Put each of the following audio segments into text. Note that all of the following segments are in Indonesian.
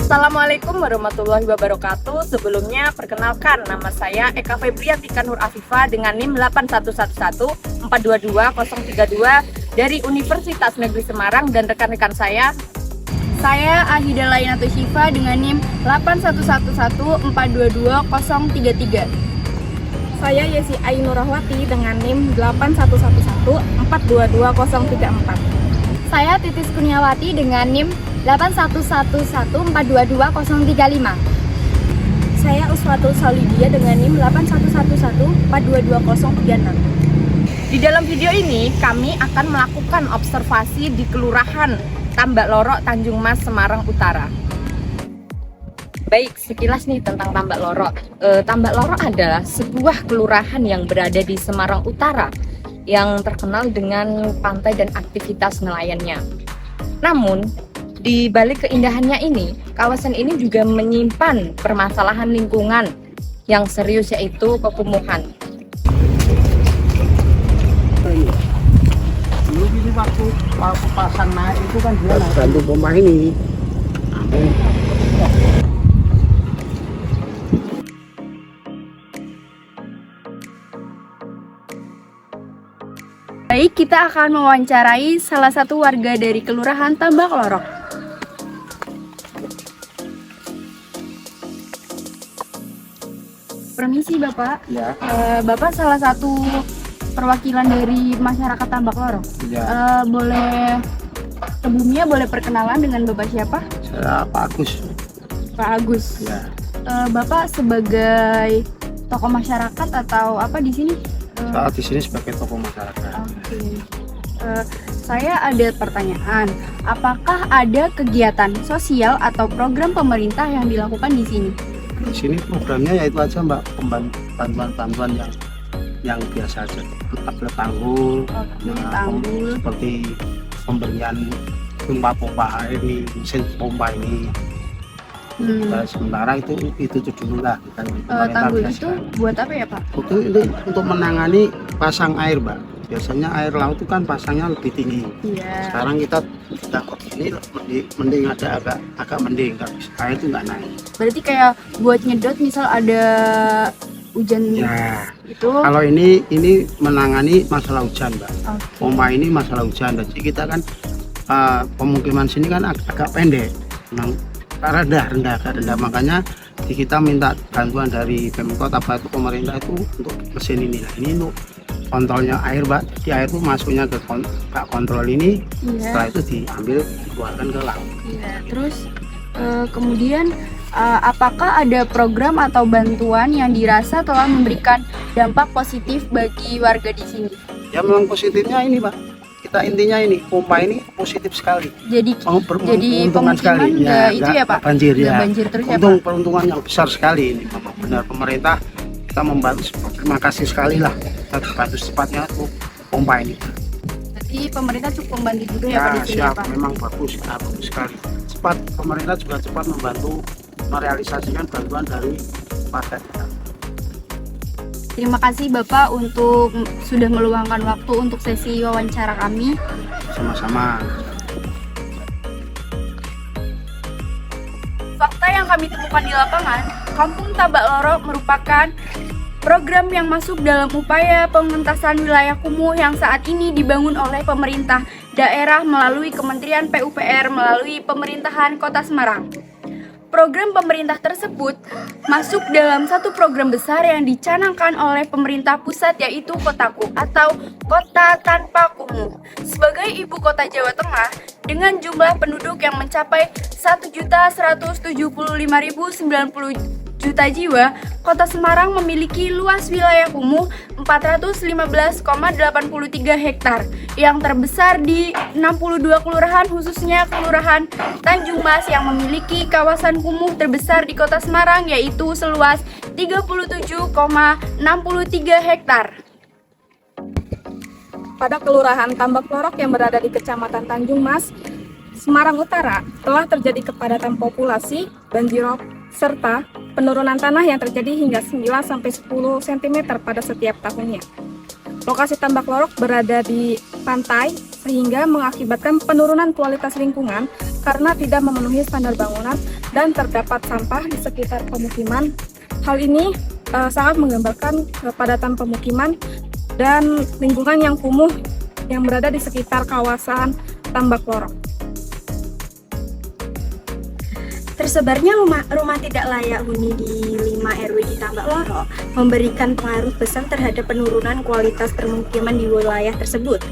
Assalamualaikum warahmatullahi wabarakatuh. Sebelumnya perkenalkan, nama saya Eka Febriantika Nur Afifah dengan NIM 8111422 dari Universitas Negeri Semarang, dan rekan-rekan saya Ahida Lainatus Syifa dengan NIM 811142233. Saya Yesi Ainurahwati dengan NIM 811142234. Saya Titis Kurniawati dengan NIM 811142235. Saya Uswatul Saulidia dengan NIM 811142236. Di dalam video ini kami akan melakukan observasi di Kelurahan Tambak Lorok, Tanjung Mas, Semarang Utara. Baik, sekilas nih tentang Tambak Lorok. Tambak Lorok adalah sebuah kelurahan yang berada di Semarang Utara yang terkenal dengan pantai dan aktivitas nelayannya. Namun, di balik keindahannya ini, kawasan ini juga menyimpan permasalahan lingkungan yang serius, yaitu kekumuhan. Dulu ini waktu pasang naik itu kan dia bantu pompa ini. Baik, kita akan mewawancarai salah satu warga dari Kelurahan Tambak Lorok. Permisi Bapak, Ya. Bapak salah satu perwakilan dari masyarakat Tambak Lorok. Ya. Boleh sebelumnya boleh perkenalan dengan Bapak siapa? Saya Pak Agus. Pak Agus. Ya. Bapak sebagai tokoh masyarakat atau apa di sini? Saat di sini sebagai tokoh masyarakat. Oke. Saya ada pertanyaan. Apakah ada kegiatan sosial atau program pemerintah yang dilakukan di sini? Di sini programnya yaitu aja Mbak, bantuan-bantuan yang biasa aja. Tablet tanggul, Tanggul. seperti pemberian pompa air ini, mesin pompa ini. Nah, sementara itu dulu lah kita pemerintah Tanggul biasa. itu buat apa ya Pak? Itu untuk menangani pasang air, Mbak. Biasanya air laut itu kan pasangnya lebih tinggi. Iya. Sekarang kita sudah begini mending ada agak mending, air itu nggak naik. Berarti kayak buat nyedot misal ada hujan Ya. itu. Kalau ini menangani masalah hujan, Mbak. Oke. Pompa ini masalah hujan. Jadi kita kan pemukiman sini kan agak pendek, memang rendah. Makanya kita minta bantuan dari Pemkot apa itu pemerintah itu untuk mesin ini. Nah, ini untuk kontrolnya air, Mbak. Jadi air itu masuknya ke kontrol ini. Iya. Setelah itu diambil dikeluarkan ke laut. Iya. Terus kemudian apakah ada program atau bantuan yang dirasa telah memberikan dampak positif bagi warga di sini? Ya memang positifnya ini, Pak. Kita intinya ini pompa ini positif sekali. Jadi Menguntungkan sekali. nggak itu ya Pak? Banjir Nggak ya. banjir terus ya Untung Pak? peruntungan yang besar sekali ini. Benar pemerintah kita membantu. Terima kasih sekali lah. Kita dibantu secepatnya untuk pompa ini. Jadi pemerintah cukup membantu juga ya Pak di sini ya Siap, Pak? memang bagus sekali. Cepat pemerintah juga cepat membantu merealisasikan bantuan dari warga kita. Terima kasih Bapak untuk sudah meluangkan waktu untuk sesi wawancara kami. Sama-sama. Fakta yang kami temukan di lapangan, Kampung Tambak Lorok merupakan program yang masuk dalam upaya pengentasan wilayah kumuh yang saat ini dibangun oleh pemerintah daerah melalui Kementerian PUPR melalui pemerintahan Kota Semarang. Program pemerintah tersebut masuk dalam satu program besar yang dicanangkan oleh pemerintah pusat, yaitu Kotaku atau Kota Tanpa Kumuh. Sebagai ibu kota Jawa Tengah dengan jumlah penduduk yang mencapai 1.175.090 juta jiwa, Kota Semarang memiliki luas wilayah kumuh 415,83 hektar yang terbesar di 62 kelurahan, khususnya Kelurahan Tanjung Mas yang memiliki kawasan kumuh terbesar di Kota Semarang, yaitu seluas 37,63 hektar. Pada Kelurahan Tambak Lorok yang berada di Kecamatan Tanjung Mas, Semarang Utara, telah terjadi kepadatan populasi, banjirop, serta penurunan tanah yang terjadi hingga 9-10 cm pada setiap tahunnya. Lokasi Tambak Lorok berada di pantai sehingga mengakibatkan penurunan kualitas lingkungan karena tidak memenuhi standar bangunan dan terdapat sampah di sekitar pemukiman. Hal ini sangat menggambarkan kepadatan pemukiman dan lingkungan yang kumuh yang berada di sekitar kawasan Tambak Lorok. Tersebarnya rumah tidak layak huni di 5 RW di Tambak Lorok memberikan pengaruh besar terhadap penurunan kualitas permukiman di wilayah tersebut.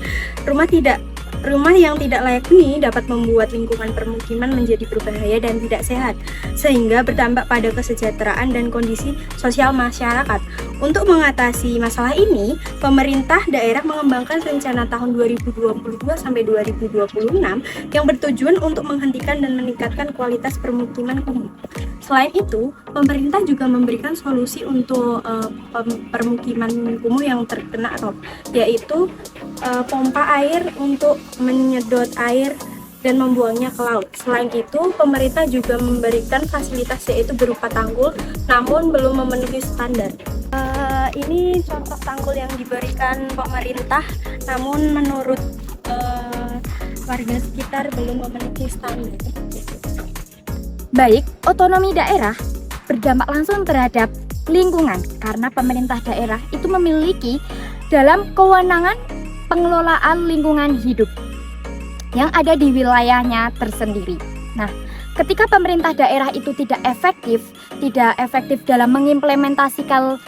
Rumah yang tidak layak huni dapat membuat lingkungan permukiman menjadi berbahaya dan tidak sehat, sehingga berdampak pada kesejahteraan dan kondisi sosial masyarakat. Untuk mengatasi masalah ini, pemerintah daerah mengembangkan rencana tahun 2022 sampai 2026 yang bertujuan untuk menghentikan dan meningkatkan kualitas permukiman kumuh. Selain itu, pemerintah juga memberikan solusi untuk permukiman kumuh yang terkena rob, yaitu pompa air untuk menyedot air dan membuangnya ke laut. Selain itu, pemerintah juga memberikan fasilitas yaitu berupa tanggul, namun belum memenuhi standar. Ini contoh tanggul yang diberikan pemerintah, namun menurut warga sekitar belum memenuhi standar. Baik, otonomi daerah berdampak langsung terhadap lingkungan karena pemerintah daerah itu memiliki dalam kewenangan pengelolaan lingkungan hidup yang ada di wilayahnya tersendiri. Nah, ketika pemerintah daerah itu tidak efektif dalam mengimplementasikan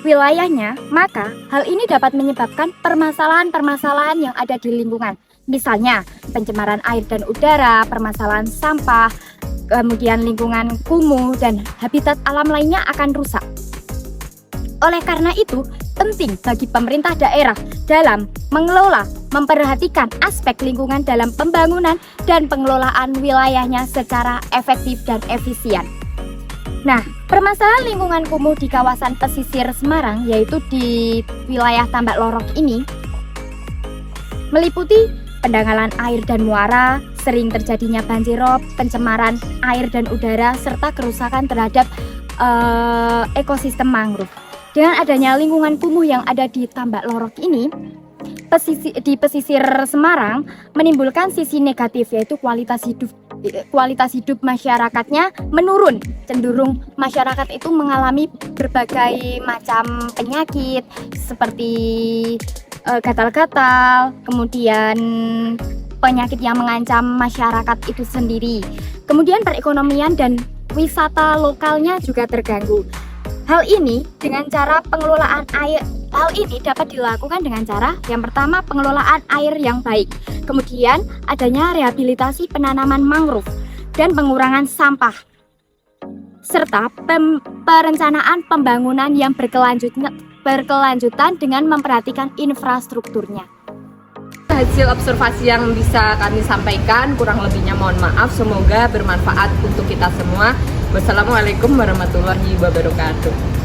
wilayahnya, maka hal ini dapat menyebabkan permasalahan-permasalahan yang ada di lingkungan. Misalnya, pencemaran air dan udara, permasalahan sampah, kemudian lingkungan kumuh dan habitat alam lainnya akan rusak. Oleh karena itu, penting bagi pemerintah daerah dalam mengelola, memperhatikan aspek lingkungan dalam pembangunan dan pengelolaan wilayahnya secara efektif dan efisien. Nah, permasalahan lingkungan kumuh di kawasan pesisir Semarang, yaitu di wilayah Tambak Lorok ini, meliputi pendangkalan air dan muara, sering terjadinya banjirop, pencemaran air dan udara, serta kerusakan terhadap ekosistem mangrove. Dengan adanya lingkungan kumuh yang ada di Tambak Lorok ini, di pesisir Semarang menimbulkan sisi negatif, yaitu kualitas hidup masyarakatnya menurun. Cenderung masyarakat itu mengalami berbagai macam penyakit seperti gatal-gatal, kemudian penyakit yang mengancam masyarakat itu sendiri. Kemudian perekonomian dan wisata lokalnya juga terganggu. Hal ini dapat dilakukan dengan cara yang pertama, pengelolaan air yang baik, kemudian adanya rehabilitasi penanaman mangrove dan pengurangan sampah, serta perencanaan pembangunan yang berkelanjutan dengan memperhatikan infrastrukturnya. Hasil observasi yang bisa kami sampaikan, kurang lebihnya mohon maaf, semoga bermanfaat untuk kita semua. Wassalamualaikum warahmatullahi wabarakatuh.